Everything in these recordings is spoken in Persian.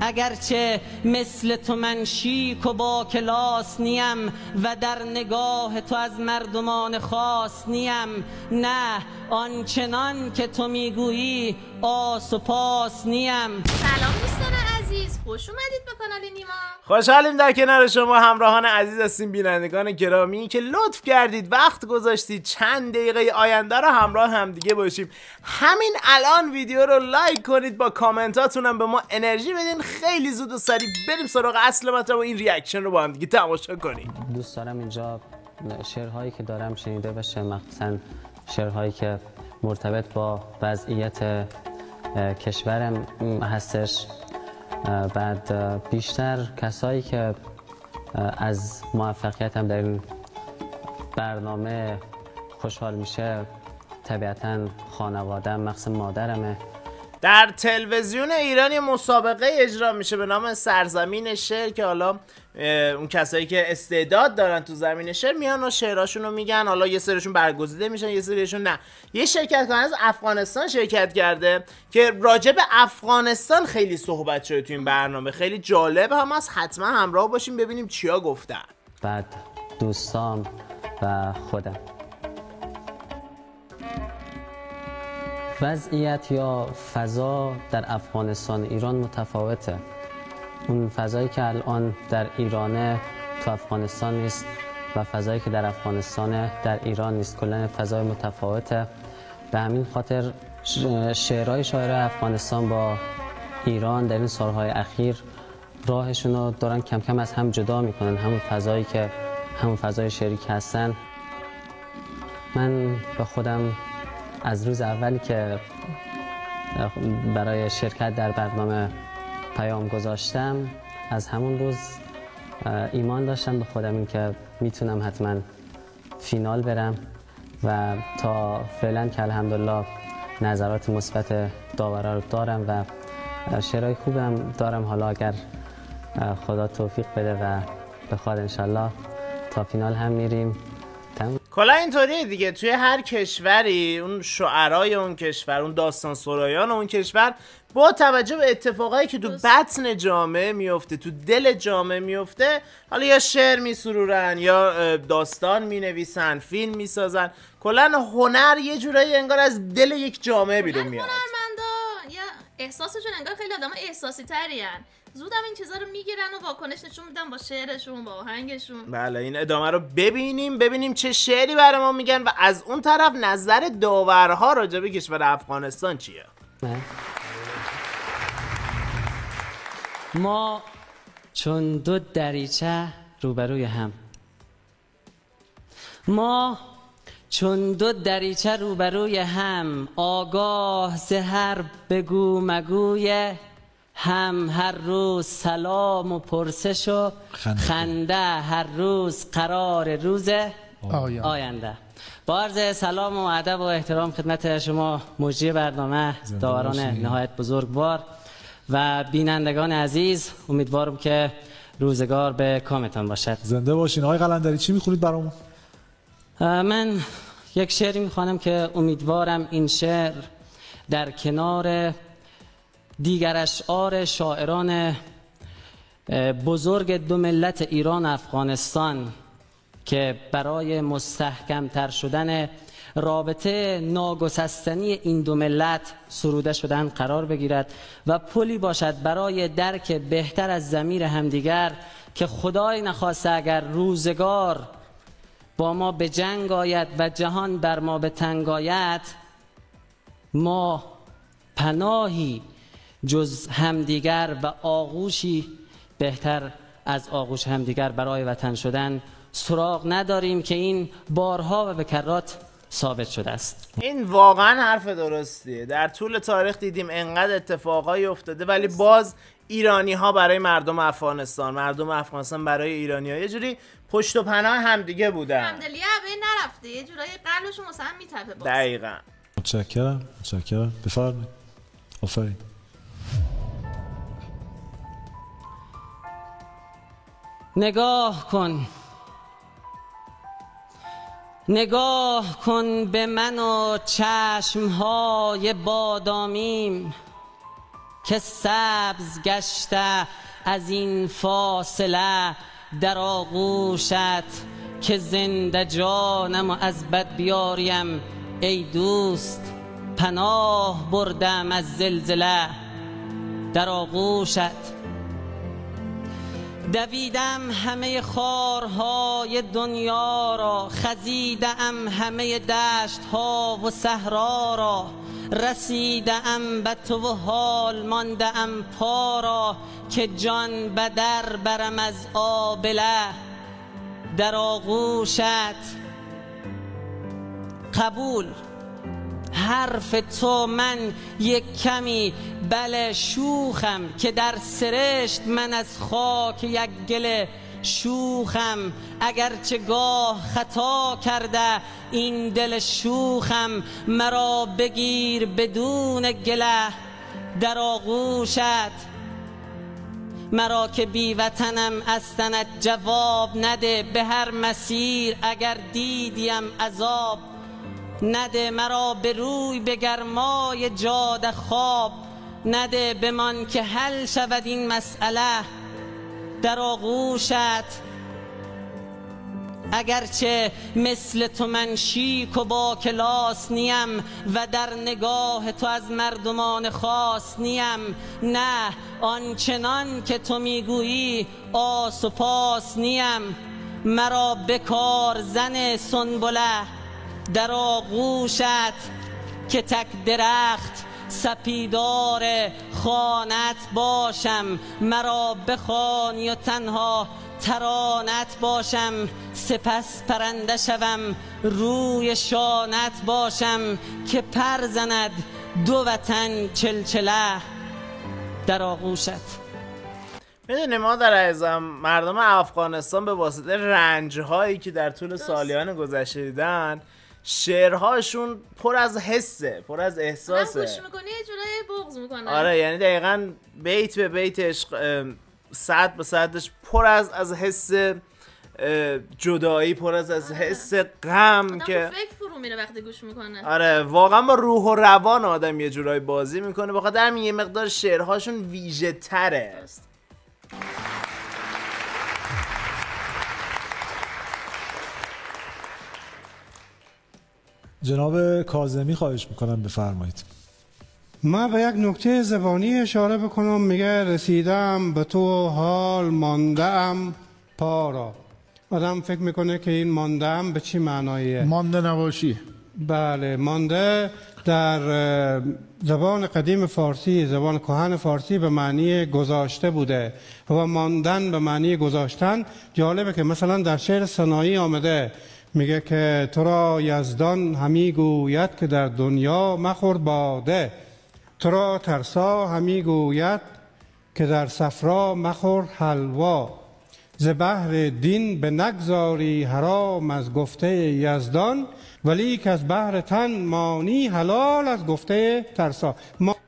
اگرچه مثل تو من شیک و با کلاس نیم و در نگاه تو از مردمان خاص نیم. نه آنچنان که تو میگویی آس و پاس نیم. سلام دوستان عزیز، خوش اومدید به کانال نیما. خوشحالیم در کنار شما همراهان عزیز هستیم، بینندگان گرامی که لطف کردید وقت گذاشتید چند دقیقه آینده رو همراه همدیگه باشیم. همین الان ویدیو رو لایک کنید، با کامنتاتون هم به ما انرژی بدین. خیلی زود و سریع بریم سراغ اصل مطلب و این ریاکشن رو با هم دیگه تماشا کنیم. دوست دارم اینجا شعرهایی که دارم شنیده بشه، مخصوصا شعرهایی که مرتبط با وضعیت کشورم هستش. بعد بیشتر کسایی که از موفقیتم در این برنامه خوشحال میشه طبیعتاً خانواده‌ام، مخصوصا مادرمه. در تلویزیون ایران یه مسابقه اجرا میشه به نام سرزمین شعر که حالا اون کسایی که استعداد دارن تو زمین شعر میان و شعراشون رو میگن. حالا یه سریشون برگزیده میشن، یه سریشون نه. یه شرکت کننده از افغانستان شرکت کرده که راجع به افغانستان خیلی صحبت شده تو این برنامه. خیلی جالب هم هست، حتما همراه باشیم ببینیم چیا گفتن. بعد دوستام و خودم. وضعیت یا فضا در افغانستان ایران متفاوته. اون فضایی که الان در ایرانه تو افغانستان نیست و فضایی که در افغانستان در ایران نیست. کلا فضای متفاوته. به همین خاطر شعرهای شاعر افغانستان با ایران در این سالهای اخیر راهشون رو دارن کم کم از هم جدا میکنن. همون فضای شعری که هستن. من به خودم از روز اولی که برای شرکت در برنامه پیام گذاشتم، از همون روز ایمان داشتم به خودم این که میتونم حتما فینال برم و تا فعلا که الحمدلله نظرات مثبت داورا رو دارم و شعرهای خوبم دارم. حالا اگر خدا توفیق بده و بخواد انشالله تا فینال هم میریم. کلا اینطوریه دیگه، توی هر کشوری اون شعرای اون کشور، اون داستان سرایان اون کشور با توجه به اتفاقایی که تو بطن جامعه میفته، تو دل جامعه میفته، حالا یا شعر میسرورن یا داستان مینویسن، فیلم میسازن. کلا هنر یه جورایی انگار از دل یک جامعه بیرون میاد. هنرمندا یا احساسشون انگار خیلی آدم احساسی ترین، زودم این چیزا رو میگیرن و واکنش نشون میدن با شعرشون، با آهنگشون. بله، این ادامه رو ببینیم چه شعری برای ما میگن و از اون طرف نظر داورها راجع به کشور افغانستان چیه. ما چون دو دریچه روبروی هم، ما چون دو دریچه روبروی هم، آگاه ز هر بگو مگوی هم، هر روز سلام و پرسش و خنده، هر روز قرار روز آینده. با عرض سلام و ادب و احترام خدمت شما مجری برنامه، داوران نهایت بزرگوار و بینندگان عزیز، امیدوارم که روزگار به کامتان باشد. زنده باشین. آقای قلندری چی میخونید برامون؟ من یک شعری میخوانم که امیدوارم این شعر در کنار دیگر اشعار شاعران بزرگ دو ملت ایران و افغانستان که برای مستحکم تر شدن رابطه ناگسستنی این دو ملت سروده شدن قرار بگیرد و پلی باشد برای درک بهتر از ضمیر همدیگر که خدای نخواسته اگر روزگار با ما به جنگ آید و جهان بر ما به تنگ آید، ما پناهی جز همدیگر و آغوشی بهتر از آغوش همدیگر برای وطن شدن سراغ نداریم که این بارها و به کرات ثابت شده است. این واقعا حرف درستیه. در طول تاریخ دیدیم انقدر اتفاقایی افتاده ولی باز ایرانی ها برای مردم افغانستان، مردم افغانستان برای ایرانی ها یه جوری پشت و پناه همدیگه بودن. همدلی عبه نرفته، یه جورایی قلبشون مثلا میتپه باز. دقیقاً. متشکرم. بفرمایید. آفرین. نگاه کن به من و چشمهای بادامیم، که سبز گشته از این فاصله در آغوشت، که زنده جانم و از بد بیاریم ای دوست، پناه بردم از زلزله در آغوشت. دویدم همه خارهای دنیا را، خزیدم همه دشتها و صحرا را، رسیدم به تو و حال ماندم پا را، که جان به در برم از آبله در آغوشت. قبول حرف تو، من یک کمی بله شوخم، که در سرشت من از خاک یک گل شوخم. اگرچه گاه خطا کرده این دل شوخم، مرا بگیر بدون گله در آغوشت. مرا که بی وطنم از تنت جواب نده، به هر مسیر اگر دیدیم عذاب نده. مرا به روی به گرمای جاده خواب نده، بمان که حل شود این مسئله در آغوشت. اگرچه مثل تو من شیک و با کلاس نیم، و در نگاه تو از مردمان خاص نیم، نه آنچنان که تو میگویی آس و پاس نیم. مرا بکار زن سنبله در آغوشت، که تک درخت سپیدار خانت باشم. مرا بخوانی و تنها ترانت باشم، سپس پرنده شوم روی شانت باشم، که پر زند دو وطن چلچله در آغوشت. میدونی ما در اعظم مردم افغانستان به واسطه رنج‌هایی که در طول سالیان گذشته دیدن، شعرهاشون پر از حسه، پر از احساسه. گوش میکنی یه جورایی بغض میکنه. آره یعنی دقیقاً بیت به بیتش، صد به صدش پر از حس جدایی، پر از حس غم که فکر فرو میره وقتی گوش میکنه. آره واقعا با روح و روان آدم یه جورایی بازی میکنه، بخاطر همین یه مقدار شعرهاشون ویژه تره. جناب کاظمی خواهش میکنم بفرمایید. من به یک نکته زبانی اشاره بکنم. میگه رسیدم به تو حال مانده‌ام پا را. آدم فکر میکنه که این مانده‌ام به چی معناییه؟ مانده نباشی. بله، مانده در زبان قدیم فارسی، زبان کهن فارسی به معنی گذاشته بوده و ماندن به معنی گذاشتن. جالبه که مثلا در شعر سنایی آمده، میگه که تو را یزدان همی گوید که در دنیا مخور باده، تو را ترسا همی گوید که در صفرا مخور حلوا، ز بحر دین به نگذاری حرام از گفته یزدان، ولی که از بحر تن مانی حلال از گفته ترسا.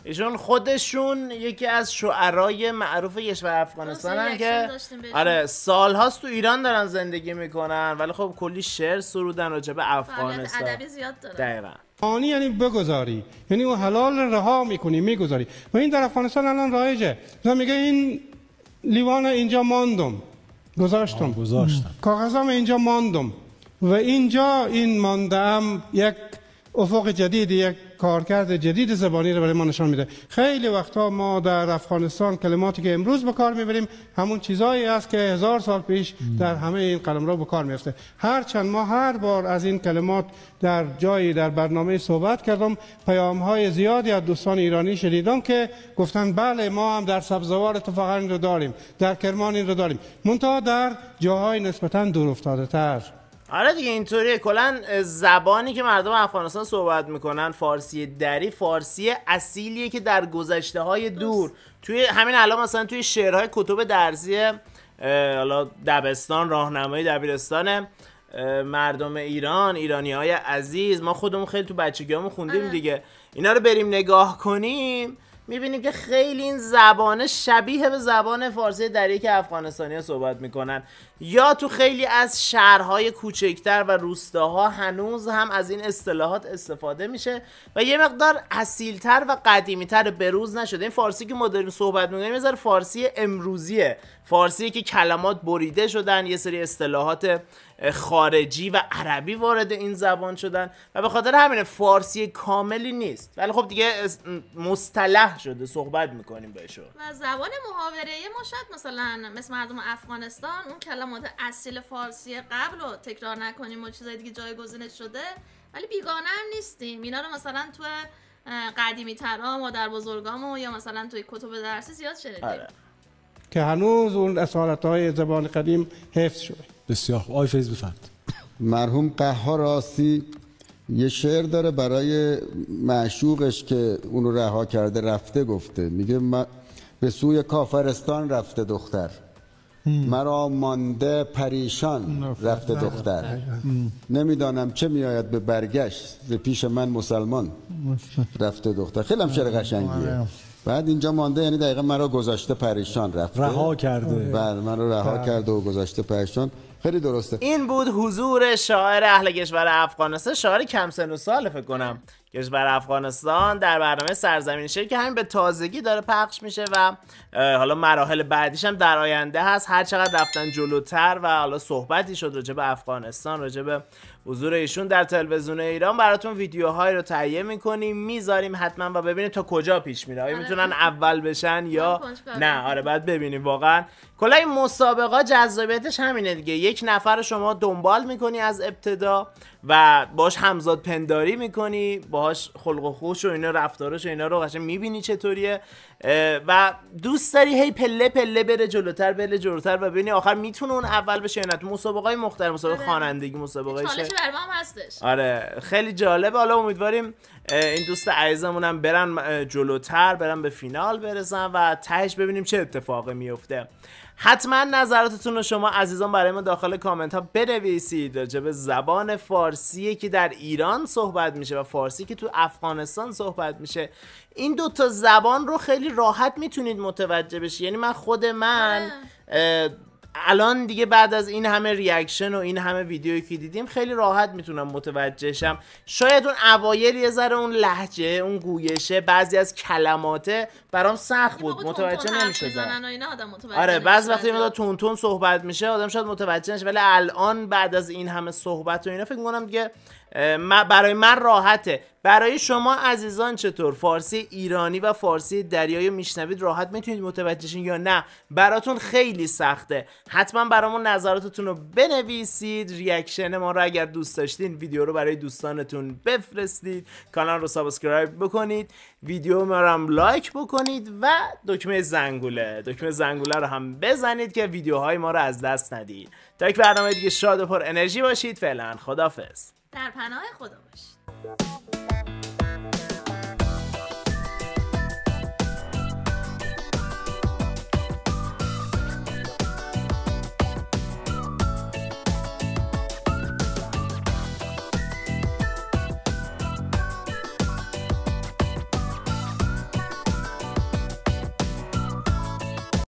ایشون خودشون یکی از شعرای معروف کشور افغانستان هستن که آره سالهاست تو ایران دارن زندگی میکنن، ولی خب کلی شعر سرودن راجع به افغانستان. فعالیت ادبی زیاد داره. دقیقاً. مانی یعنی بگذاری، یعنی اون حلال رها میکنی، میگذاری. و این در افغانستان الان رایجه. میگه این لیوان اینجا ماندم، گذاشتم، کاغذام اینجا ماندم، و اینجا این ماندم یک افق جدید، یک کارکرد جدید زبانی رو برای ما نشان میده. خیلی وقتا ما در افغانستان کلماتی که امروز به کار میبریم همون چیزایی است که 1000 سال پیش در همه این قلمرو به کار میفته. هرچند ما هر بار از این کلمات در جایی در برنامه صحبت کردم، پیام‌های زیادی از دوستان ایرانی شنیدم که گفتن بله ما هم در سبزوار اتفاقا این رو داریم، در کرمان این رو داریم، منتها در جاهای نسبتاً دور افتاده تر. آره دیگه اینطوریه. کلا زبانی که مردم افغانستان صحبت میکنن، فارسی دری، فارسی اصیلیه که در گذشته های دور توی همین الان مثلا توی شعرهای کتب درسی حالا دبستان، راهنمایی دبیرستان مردم ایران، ایرانی‌های عزیز، ما خودمون خیلی تو بچگیامون خوندیم دیگه. اینا رو بریم نگاه کنیم میبینیم که خیلی این زبانه شبیه به زبان فارسی دری که افغانستانی‌ها صحبت میکنن، یا تو خیلی از شهرهای کوچکتر و روستاها هنوز هم از این اصطلاحات استفاده میشه و یه مقدار اصیلتر و قدیمیتر بروز نشده. این فارسی که ما داریم صحبت میکنیم یه ذره فارسی امروزیه، فارسی که کلمات بریده شدن، یه سری اصطلاحات خارجی و عربی وارد این زبان شدن و به خاطر همین فارسی کاملی نیست، ولی خب دیگه مصطلح شده، صحبت میکنیم بهشو. و زبان محاوره‌ای ما شاید مثلا مثل مردم افغانستان اون کلمات اصیل فارسی قبل رو تکرار نکنیم و چیزای دیگه جایگزینش شده، ولی بیگانه هم نیستیم. اینا رو مثلا تو قدیمی ترها مادر بزرگامو یا مثلا توی کتب درسی زیاد شنیدیم که هنوز اون اصالت‌های زبان قدیم حفظ شده. بسیار خوب. آقای فیض بفرمایید. مرحوم قهار راسی یه شعر داره برای معشوقش که اونو رها کرده رفته، گفته میگه به سوی کافرستان رفته دختر، مرا مانده پریشان رفته دختر، نمیدانم چه میآید به برگشت ز پیش من مسلمان رفته دختر. خیلی هم شعر قشنگیه. بعد اینجا مانده یعنی دقیقا مرا گذاشته پریشان رفته، رها کرده. بله منو رها کرده و گذاشته پریشان. خیلی درسته. این بود حضور شاعر اهل کشور افغانستان، شاعر کم سن و سال فکر کنم کشور افغانستان، در برنامه سرزمین شعر که همین به تازگی داره پخش میشه و حالا مراحل بعدیش هم در آینده هست. هر چقدر رفتن جلوتر و حالا صحبتی شد راجع به افغانستان، راجع به حضور ایشون در تلویزیون ایران، براتون ویدیوهایی رو تهیه میکنیم میذاریم حتما و ببینید تا کجا پیش میره، آیا میتونن اول بشن یا نه. آره بعد ببینیم. واقعا کلا این مسابقه جذابیتش همینه دیگه، یک نفر شما دنبال میکنی از ابتدا و باش همزاد پنداری میکنی، باهاش خلق و خوش و اینا، رفتارش و اینا رو قشنگ میبینی چطوریه و دوست داری هی پله پله بره جلوتر بره جلوتر و ببینی آخر میتونه اون اول بشه یا نه. تو مسابقه‌های مختلف، مسابقه خوانندگی، مسابقه چالش برام هستش. آره خیلی جالبه. حالا امیدواریم این دوست عزیزمون هم برن جلوتر، برن به فینال برسن و تهش ببینیم چه اتفاقی میفته. حتما نظراتتون رو شما عزیزان برای ما داخل کامنت ها بنویسید راجع به زبان فارسی که در ایران صحبت میشه و فارسی که تو افغانستان صحبت میشه. این دوتا زبان رو خیلی راحت میتونید متوجه بشید. یعنی من خود من الان دیگه بعد از این همه ریاکشن و این همه ویدیویی که دیدیم خیلی راحت میتونم متوجه شم. شاید اون اوایل یه ذره اون لهجه، اون گویشه، بعضی از کلمات برام سخت بود، متوجه نمیشدم. آره بعضی وقتا اینا تون تون صحبت میشه آدم شاید متوجه نشه، ولی الان بعد از این همه صحبت و اینا فکر می‌کنم دیگه برای من راحته. برای شما عزیزان چطور؟ فارسی ایرانی و فارسی دریایی میشنوید راحت میتونید متوجه شین یا نه براتون خیلی سخته؟ حتما برامون نظراتتون رو بنویسید. ریاکشن ما رو اگر دوست داشتین ویدیو رو برای دوستانتون بفرستید، کانال رو سابسکرایب بکنید، ویدیو ما رو هم لایک بکنید و دکمه زنگوله رو هم بزنید که ویدیوهای ما رو از دست ندید. تا یک برنامه دیگه شاد و پر انرژی باشید. فعلا خداحافظ. در پناه خدا باشید.